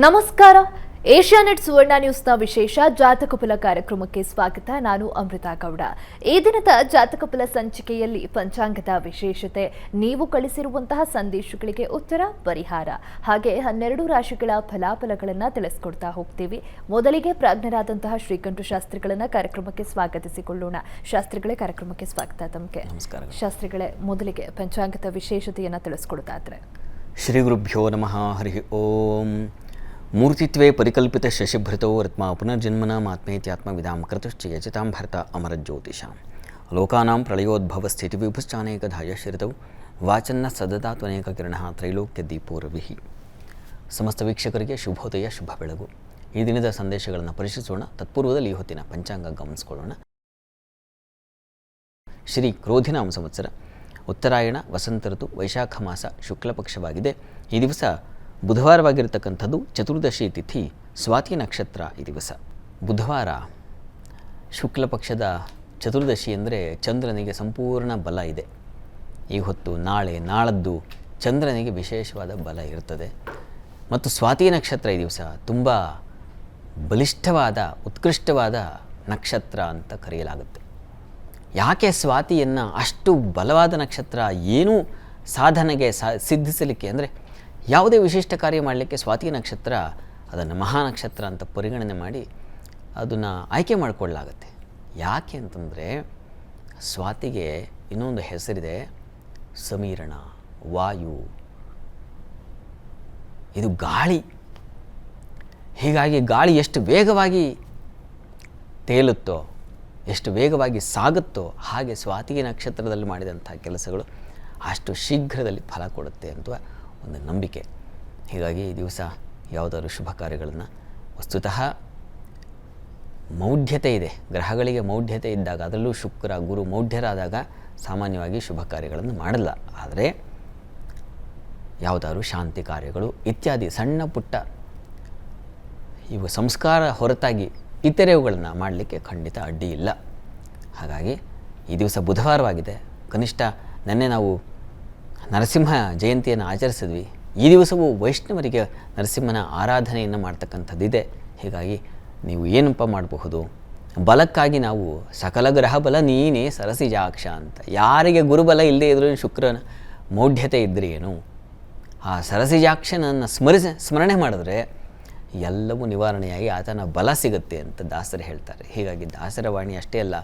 ನಮಸ್ಕಾರ. ಏಷ್ಯಾನೆಟ್ ಸುವರ್ಣ ನ್ಯೂಸ್ನ ವಿಶೇಷ ಜಾತಕ ಫಲ ಕಾರ್ಯಕ್ರಮಕ್ಕೆ ಸ್ವಾಗತ. ನಾನು ಅಮೃತಾ ಗೌಡ. ಈ ದಿನದ ಜಾತಕ ಫಲ ಸಂಚಿಕೆಯಲ್ಲಿ ಪಂಚಾಂಗದ ವಿಶೇಷತೆ, ನೀವು ಕಳಿಸಿರುವಂತಹ ಸಂದೇಶಗಳಿಗೆ ಉತ್ತರ, ಪರಿಹಾರ, ಹಾಗೆ 12 ರಾಶಿಗಳ ಫಲಾಫಲಗಳನ್ನು ತಿಳಿಸ್ಕೊಡ್ತಾ ಹೋಗ್ತೀವಿ. ಮೊದಲಿಗೆ ಪ್ರಾಜ್ಞರಾದಂತಹ ಶ್ರೀಕಂಠ ಶಾಸ್ತ್ರಿಗಳನ್ನ ಕಾರ್ಯಕ್ರಮಕ್ಕೆ ಸ್ವಾಗತಿಸಿಕೊಳ್ಳೋಣ. ಶಾಸ್ತ್ರಿಗಳೇ, ಕಾರ್ಯಕ್ರಮಕ್ಕೆ ಸ್ವಾಗತ ತಮಗೆ. ನಮಸ್ಕಾರ ಶಾಸ್ತ್ರಿಗಳೇ, ಮೊದಲಿಗೆ ಪಂಚಾಂಗದ ವಿಶೇಷತೆಯನ್ನು ತಿಳಿಸ್ಕೊಡ್ತಾ ಇದ್ರೆ. ಶ್ರೀ ಗುರುಭ್ಯೋ ನಮಃ. ಹರಿ ಓಂ. ಮೂರ್ತಿತ್ವೇ ಪರಿಕಲ್ಪಿತ ಶಶಿಭೃತೋ ರತ್ಮ ಪುನರ್ಜನ್ಮನ ಆತ್ಮೇತ್ಯಾತ್ಮವಿದಾಂ ಕೃತಶ್ಚಯಚಿತಾಂ ಭರ್ತ ಅಮರಜ್ಯೋತಿಷಾಂ ಲೋಕಾನಾಂ ಪ್ರಳಯೋದ್ಭವ ಸ್ಥಿತಿ ವಿಭುಶ್ಚಾನೇಕಧಾಯ ಶ್ರಿತೌ ವಾಚನ್ನ ಸದದಾತ್ವನೇಕ ಕಿರಣ ತ್ರೈಲೋಕ್ಯ ದೀಪೋ ರವಿಃ. ಸಮಸ್ತ ವೀಕ್ಷಕರಿಗೆ ಶುಭೋದಯ, ಶುಭ ಬೆಳಗು. ಈ ದಿನದ ಸಂದೇಶಗಳನ್ನು ಪರಿಶೀಲಿಸೋಣ. ತತ್ಪೂರ್ವದಲ್ಲಿ ಈ ಹೊತ್ತಿನ ಪಂಚಾಂಗ ಗಮನಿಸಿಕೊಳ್ಳೋಣ. ಶ್ರೀ ಕ್ರೋಧಿನಾಮ ಸಂವತ್ಸರ, ಉತ್ತರಾಯಣ, ವಸಂತ ಋತು, ವೈಶಾಖ ಮಾಸ, ಶುಕ್ಲ ಪಕ್ಷವಾಗಿದೆ. ಈ ದಿವಸ ಬುಧವಾರವಾಗಿರತಕ್ಕಂಥದ್ದು. ಚತುರ್ದಶಿ ತಿಥಿ, ಸ್ವಾತಿ ನಕ್ಷತ್ರ. ಈ ದಿವಸ ಬುಧವಾರ, ಶುಕ್ಲ ಪಕ್ಷದ ಚತುರ್ದಶಿ ಅಂದರೆ ಚಂದ್ರನಿಗೆ ಸಂಪೂರ್ಣ ಬಲ ಇದೆ. ಈ ಹೊತ್ತು ನಾಳೆ ನಾಳದ್ದು ಚಂದ್ರನಿಗೆ ವಿಶೇಷವಾದ ಬಲ ಇರುತ್ತದೆ. ಮತ್ತು ಸ್ವಾತಿ ನಕ್ಷತ್ರ ಈ ದಿವಸ ತುಂಬ ಬಲಿಷ್ಠವಾದ, ಉತ್ಕೃಷ್ಟವಾದ ನಕ್ಷತ್ರ ಅಂತ ಕರೆಯಲಾಗುತ್ತೆ. ಯಾಕೆ ಸ್ವಾತಿಯನ್ನು ಅಷ್ಟು ಬಲವಾದ ನಕ್ಷತ್ರ, ಏನೂ ಸಾಧನೆಗೆ ಸಿದ್ಧಿಸಲಿಕ್ಕೆ ಅಂದರೆ ಯಾವುದೇ ವಿಶಿಷ್ಟ ಕಾರ್ಯ ಮಾಡಲಿಕ್ಕೆ ಸ್ವಾತಿ ನಕ್ಷತ್ರ ಅದನ್ನು ಮಹಾನಕ್ಷತ್ರ ಅಂತ ಪರಿಗಣನೆ ಮಾಡಿ ಅದನ್ನು ಆಯ್ಕೆ ಮಾಡಿಕೊಳ್ಳಲಾಗುತ್ತೆ. ಯಾಕೆ ಅಂತಂದರೆ ಸ್ವಾತಿಗೆ ಇನ್ನೊಂದು ಹೆಸರಿದೆ, ಸಮೀರಣ, ವಾಯು, ಇದು ಗಾಳಿ. ಹೀಗಾಗಿ ಗಾಳಿ ಎಷ್ಟು ವೇಗವಾಗಿ ತೇಲುತ್ತೋ, ಎಷ್ಟು ವೇಗವಾಗಿ ಸಾಗುತ್ತೋ, ಹಾಗೆ ಸ್ವಾತಿ ನಕ್ಷತ್ರದಲ್ಲಿ ಮಾಡಿದಂಥ ಕೆಲಸಗಳು ಅಷ್ಟು ಶೀಘ್ರದಲ್ಲಿ ಫಲ ಕೊಡುತ್ತೆ ಅಂತ ಒಂದು ನಂಬಿಕೆ. ಹೀಗಾಗಿ ಈ ದಿವಸ ಯಾವುದಾದ್ರು ಶುಭ ಕಾರ್ಯಗಳನ್ನು, ವಸ್ತುತಃ ಮೌಢ್ಯತೆ ಇದೆ, ಗ್ರಹಗಳಿಗೆ ಮೌಢ್ಯತೆ ಇದ್ದಾಗ, ಅದರಲ್ಲೂ ಶುಕ್ರ ಗುರು ಮೌಢ್ಯರಾದಾಗ ಸಾಮಾನ್ಯವಾಗಿ ಶುಭ ಕಾರ್ಯಗಳನ್ನು ಮಾಡಲ್ಲ. ಆದರೆ ಯಾವುದಾದ್ರು ಶಾಂತಿ ಕಾರ್ಯಗಳು ಇತ್ಯಾದಿ ಸಣ್ಣ ಪುಟ್ಟ ಇವು ಸಂಸ್ಕಾರ ಹೊರತಾಗಿ ಇತರೆವುಗಳನ್ನು ಮಾಡಲಿಕ್ಕೆ ಖಂಡಿತ ಅಡ್ಡಿ ಇಲ್ಲ. ಹಾಗಾಗಿ ಈ ದಿವಸ ಬುಧವಾರವಾಗಿದೆ. ಕನಿಷ್ಠ ನೆನ್ನೆ ನಾವು ನರಸಿಂಹ ಜಯಂತಿಯನ್ನು ಆಚರಿಸಿದ್ವಿ. ಈ ದಿವಸವೂ ವೈಷ್ಣವರಿಗೆ ನರಸಿಂಹನ ಆರಾಧನೆಯನ್ನು ಮಾಡ್ತಕ್ಕಂಥದ್ದಿದೆ. ಹೀಗಾಗಿ ನೀವು ಏನಪ್ಪ ಮಾಡಬಹುದು, ಬಲಕ್ಕಾಗಿ ನಾವು ಸಕಲ ಗ್ರಹ ಬಲ ನೀನೇ ಸರಸಿಜಾಕ್ಷ ಅಂತ, ಯಾರಿಗೆ ಗುರುಬಲ ಇಲ್ಲದೆ ಇದ್ರೂ ಶುಕ್ರನ ಮೌಢ್ಯತೆ ಇದ್ದರೆ ಏನು, ಆ ಸರಸಿಜಾಕ್ಷನನ್ನು ಸ್ಮರಣೆ ಮಾಡಿದ್ರೆ ಎಲ್ಲವೂ ನಿವಾರಣೆಯಾಗಿ ಆತನ ಬಲ ಸಿಗುತ್ತೆ ಅಂತ ದಾಸರು ಹೇಳ್ತಾರೆ. ಹೀಗಾಗಿ ದಾಸರ ವಾಣಿ ಅಷ್ಟೇ ಅಲ್ಲ,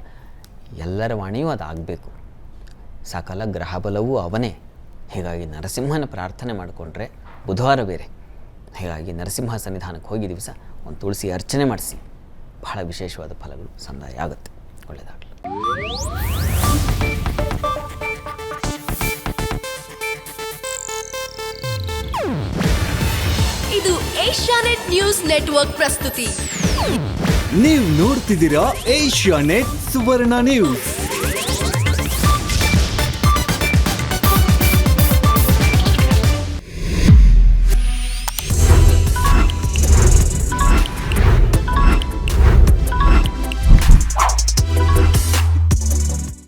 ಎಲ್ಲರ ವಾಣಿಯೂ ಅದಾಗಬೇಕು. ಸಕಲ ಗ್ರಹ ಬಲವೂ ಅವನೇ. ಹೀಗಾಗಿ ನರಸಿಂಹನ ಪ್ರಾರ್ಥನೆ ಮಾಡಿಕೊಂಡ್ರೆ ಬುಧವಾರ ಬೇರೆ. ಹೀಗಾಗಿ ನರಸಿಂಹ ಸನ್ನಿಧಾನಕ್ಕೆ ಹೋಗಿ ದಿವಸ ಒಂದು ತುಳಸಿ ಅರ್ಚನೆ ಮಾಡಿಸಿ, ಬಹಳ ವಿಶೇಷವಾದ ಫಲಗಳು ಸಂದಾಯ ಆಗುತ್ತೆ. ಒಳ್ಳೆಯದಾಗಲಿ. ಇದು ಏಷ್ಯಾನೆಟ್ ನ್ಯೂಸ್ ನೆಟ್ವರ್ಕ್ ಪ್ರಸ್ತುತಿ. ನೀವು ನೋಡ್ತಿದ್ದೀರಾ ಏಷ್ಯಾನೆಟ್ ಸುವರ್ಣ ನ್ಯೂಸ್.